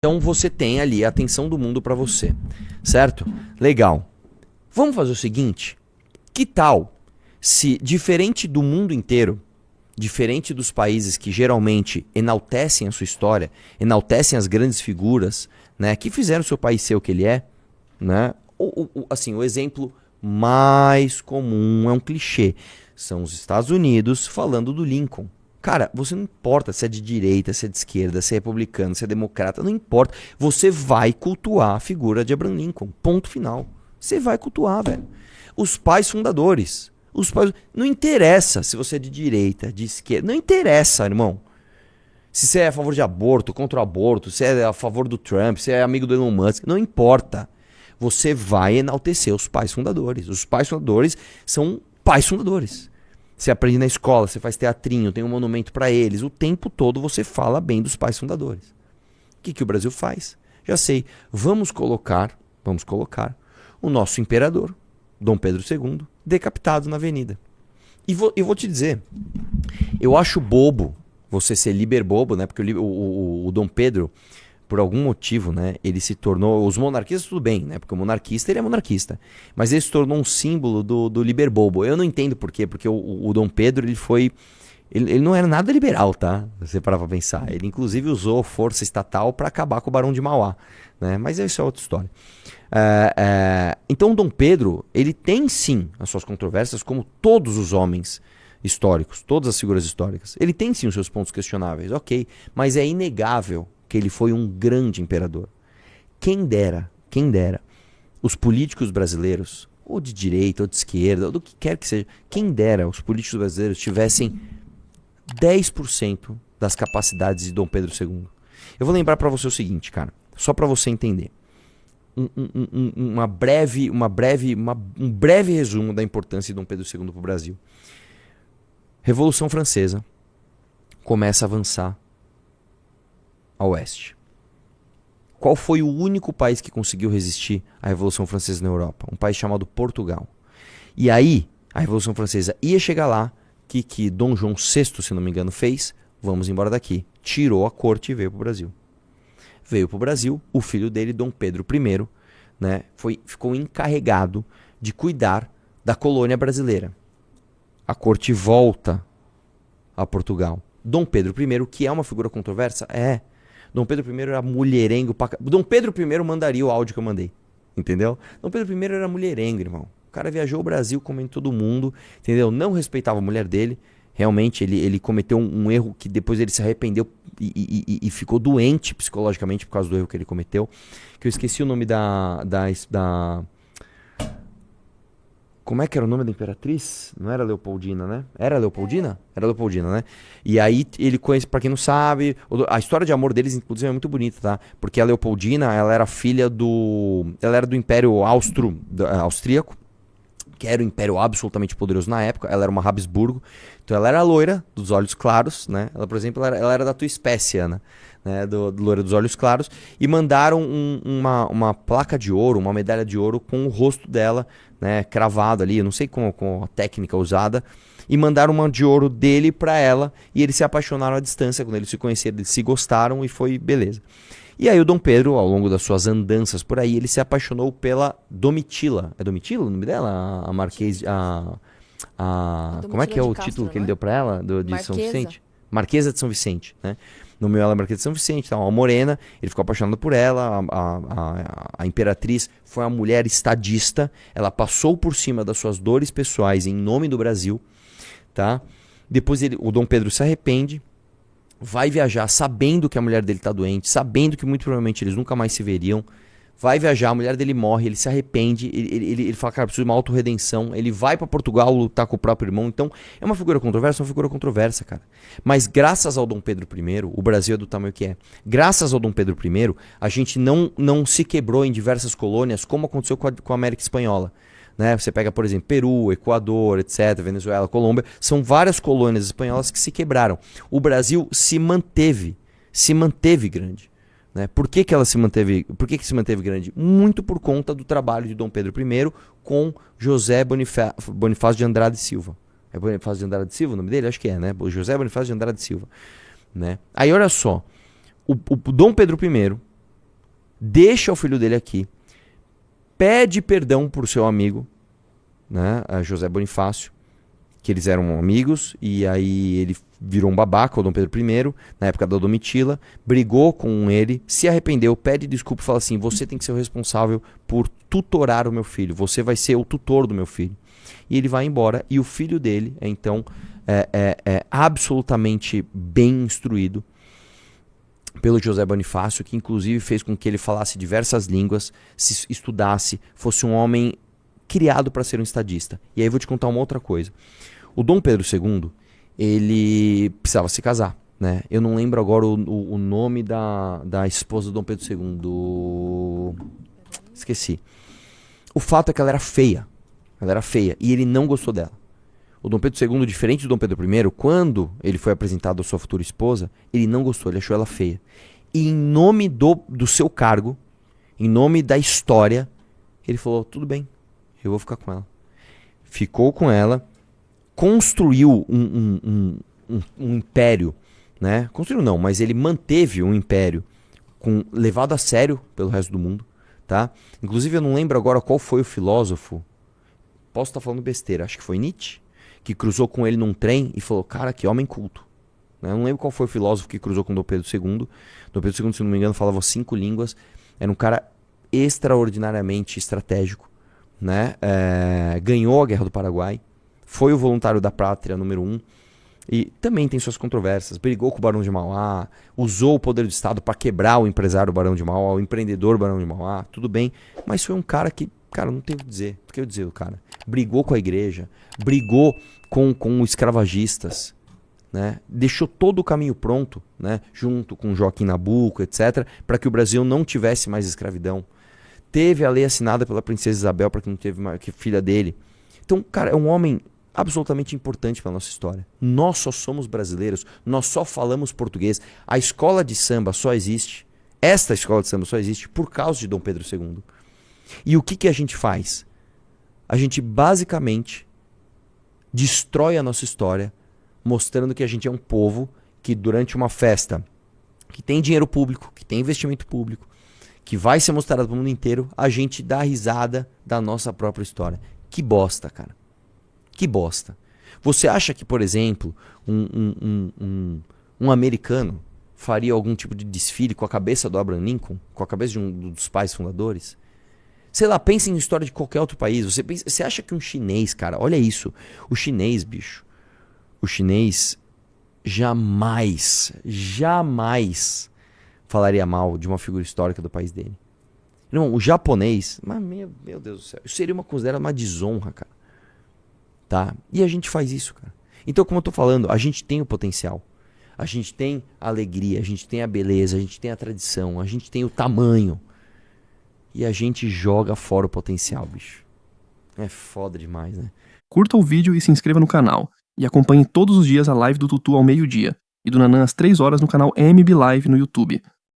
Então você tem ali a atenção do mundo para você, certo? Legal. Vamos fazer o seguinte, que tal se, diferente do mundo inteiro, diferente dos países que geralmente enaltecem a sua história, enaltecem as grandes figuras, né, que fizeram o seu país ser o que ele é, né? Assim, o exemplo mais comum é um clichê. São os Estados Unidos falando do Lincoln. Cara, você não importa se é de direita, se é de esquerda, se é republicano, se é democrata, não importa. Você vai cultuar a figura de Abraham Lincoln. Ponto final. Você vai cultuar, velho. Os pais fundadores. Os pais... Não interessa se você é de direita, de esquerda. Não interessa, irmão. Se você é a favor de aborto, contra o aborto, se é a favor do Trump, se é amigo do Elon Musk. Não importa. Você vai enaltecer os pais fundadores. Os pais fundadores são pais fundadores. Você aprende na escola, você faz teatrinho, tem um monumento para eles. O tempo todo você fala bem dos pais fundadores. O que o Brasil faz? Já sei. Vamos colocar o nosso imperador, Dom Pedro II, decapitado na avenida. E vou te dizer, eu acho bobo você ser liberbobo, né? Porque o Dom Pedro, por algum motivo, né, ele se tornou... Os monarquistas, tudo bem, né? Porque o monarquista, ele é monarquista. Mas ele se tornou um símbolo do liberbobo. Eu não entendo por quê. Porque o Dom Pedro, ele foi... Ele não era nada liberal, tá? Você parar pra pensar. Ele, inclusive, usou força estatal para acabar com o Barão de Mauá. Né? Mas isso é outra história. Então, o Dom Pedro, ele tem, sim, as suas controvérsias, como todos os homens históricos, todas as figuras históricas. Ele tem, sim, os seus pontos questionáveis, ok. Mas é inegável que ele foi um grande imperador. Quem dera, os políticos brasileiros, ou de direita, ou de esquerda, ou do que quer que seja, quem dera os políticos brasileiros tivessem 10% das capacidades de Dom Pedro II. Eu vou lembrar para você o seguinte, cara, só para você entender. Um breve resumo da importância de Dom Pedro II para o Brasil. Revolução Francesa começa a avançar a oeste. Qual foi o único país que conseguiu resistir à Revolução Francesa na Europa? Um país chamado Portugal. E aí, a Revolução Francesa ia chegar lá, que Dom João VI, se não me engano, fez, vamos embora daqui. Tirou a corte e veio para o Brasil. Veio para o Brasil, o filho dele, Dom Pedro I, né, ficou encarregado de cuidar da colônia brasileira. A corte volta a Portugal. Dom Pedro I, que é uma figura controversa, Dom Pedro I era mulherengo. Dom Pedro I mandaria o áudio que eu mandei. Entendeu? Dom Pedro I era mulherengo, irmão. O cara viajou o Brasil comendo todo mundo. Entendeu? Não respeitava a mulher dele. Realmente, ele cometeu um erro que depois ele se arrependeu e ficou doente psicologicamente por causa do erro que ele cometeu. Que eu esqueci o nome da como é que era o nome da imperatriz? Não era Leopoldina, né? Era Leopoldina? Era Leopoldina, né? E aí ele conhece, pra quem não sabe, a história de amor deles, inclusive, é muito bonita, tá? Porque a Leopoldina, ela era filha ela era do Império Austríaco, que era um império absolutamente poderoso na época. Ela era uma Habsburgo. Então ela era loira, dos olhos claros, né? Ela, por exemplo, ela era da tua espécie, Ana, né? Do loira dos olhos claros. E mandaram uma placa de ouro, uma medalha de ouro com o rosto dela, né, cravado ali. Eu não sei com a técnica usada. E mandaram uma de ouro dele pra ela. E eles se apaixonaram à distância. Quando eles se conheceram, eles se gostaram e foi beleza. E aí o Dom Pedro, ao longo das suas andanças por aí, ele se apaixonou pela Domitila. É Domitila o nome dela? A Marquês... Como é que é o título que ele deu pra ela? De São Vicente? Marquesa de São Vicente, né? Nomeou ela Marquesa de São Vicente, então, uma morena. Ele ficou apaixonado por ela. A imperatriz foi uma mulher estadista. Ela passou por cima das suas dores pessoais em nome do Brasil, tá? Depois o Dom Pedro se arrepende. Vai viajar sabendo que a mulher dele tá doente, sabendo que muito provavelmente eles nunca mais se veriam. Vai viajar, a mulher dele morre, ele se arrepende, ele fala, cara, preciso de uma autorredenção. Ele vai pra Portugal lutar com o próprio irmão. Então, é uma figura controversa, cara. Mas graças ao Dom Pedro I, o Brasil é do tamanho que é. Graças ao Dom Pedro I, a gente não se quebrou em diversas colônias, como aconteceu com a América Espanhola. Né? Você pega, por exemplo, Peru, Equador, etc., Venezuela, Colômbia. São várias colônias espanholas que se quebraram. O Brasil se manteve grande. Né? Por que se manteve grande? Muito por conta do trabalho de Dom Pedro I com José Bonifácio de Andrade Silva. É Bonifácio de Andrade Silva o nome dele? Acho que é, né? José Bonifácio de Andrade Silva. Né? Aí olha só, o Dom Pedro I deixa o filho dele aqui, pede perdão pro seu amigo, né, a José Bonifácio, que eles eram amigos, e aí ele virou um babaca, o Dom Pedro I, na época da Domitila, brigou com ele, se arrependeu, pede desculpa e fala assim, você tem que ser o responsável por tutorar o meu filho, você vai ser o tutor do meu filho. E ele vai embora, e o filho dele é então absolutamente bem instruído pelo José Bonifácio, que inclusive fez com que ele falasse diversas línguas, se estudasse, fosse um homem criado para ser um estadista. E aí eu vou te contar uma outra coisa. O Dom Pedro II, ele precisava se casar, né? Eu não lembro agora o nome da esposa do Dom Pedro II. Esqueci. O fato é que ela era feia. Ela era feia e ele não gostou dela. O Dom Pedro II, diferente do Dom Pedro I, quando ele foi apresentado à sua futura esposa, ele não gostou, ele achou ela feia. E em nome do seu cargo, em nome da história, ele falou, tudo bem, eu vou ficar com ela. Ficou com ela, construiu um império, né? Construiu não, mas ele manteve um império levado a sério pelo resto do mundo, tá? Inclusive eu não lembro agora qual foi o filósofo, posso estar falando besteira, acho que foi Nietzsche, que cruzou com ele num trem e falou, cara, que homem culto. Eu não lembro qual foi o filósofo que cruzou com Dom Pedro II. Dom Pedro II, se não me engano, falava 5 línguas, era um cara extraordinariamente estratégico, né? Ganhou a Guerra do Paraguai, foi o voluntário da pátria número 1 e também tem suas controvérsias. Brigou com o Barão de Mauá, usou o poder do Estado para quebrar o empresário Barão de Mauá, o empreendedor Barão de Mauá, tudo bem, mas foi um cara que, cara, não tem o que dizer. O que eu dizer, o cara? Brigou com a igreja, brigou com os escravagistas, né? Deixou todo o caminho pronto, né? Junto com Joaquim Nabuco, etc., para que o Brasil não tivesse mais escravidão. Teve a lei assinada pela princesa Isabel para que não teve mais, que filha dele. Então, cara, é um homem absolutamente importante para a nossa história. Nós só somos brasileiros, nós só falamos português. A escola de samba só existe, esta escola de samba só existe por causa de Dom Pedro II. E o que a gente faz? A gente basicamente destrói a nossa história, mostrando que a gente é um povo que durante uma festa que tem dinheiro público, que tem investimento público, que vai ser mostrado para o mundo inteiro, a gente dá risada da nossa própria história. Que bosta, cara. Que bosta. Você acha que, por exemplo, um americano faria algum tipo de desfile com a cabeça do Abraham Lincoln? Com a cabeça de um dos pais fundadores? Sei lá, pense em história de qualquer outro país. Você acha que um chinês, cara, olha isso. O chinês, bicho. O chinês jamais falaria mal de uma figura histórica do país dele. Não, o japonês, mas meu Deus do céu, isso seria considerada uma desonra, cara. Tá? E a gente faz isso, cara. Então, como eu tô falando, a gente tem o potencial. A gente tem a alegria, a gente tem a beleza, a gente tem a tradição, a gente tem o tamanho. E a gente joga fora o potencial, bicho. É foda demais, né? Curta o vídeo e se inscreva no canal. E acompanhe todos os dias a live do Tutu ao meio-dia. E do Nanã às 3 horas no canal MB Live no YouTube.